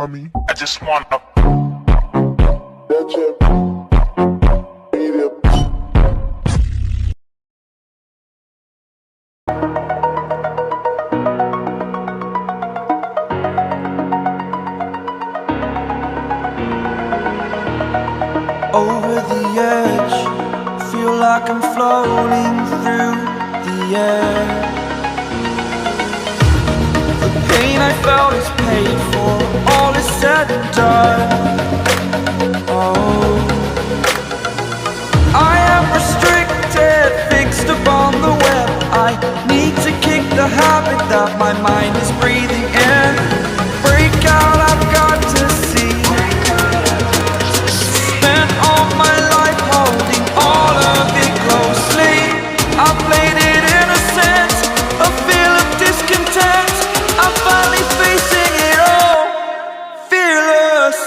Mommy, I just wanna. Over the edge, feel like I'm floating through the air. The pain I felt is paid for, all is said and done. Oh, I am restricted, fixed upon the web. I need to kick the habit that my mind is breathing in. Break out, I've got to see. Spent all my life holding all of it closely. I played it innocent, a feel of discontent. I'm finally facing it all, fearless.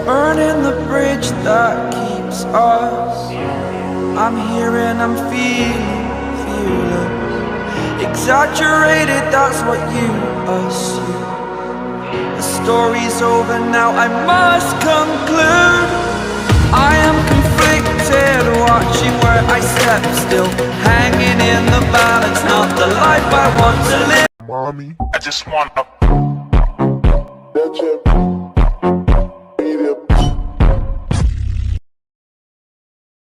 Burning the bridge that keeps us. I'm here and I'm feeling fearless. Exaggerated, that's what you assume. The story's over now, I must conclude. I am conflicted, watching where I step still, hanging in the balance, not the life I want to live. Mommy, I just wanna.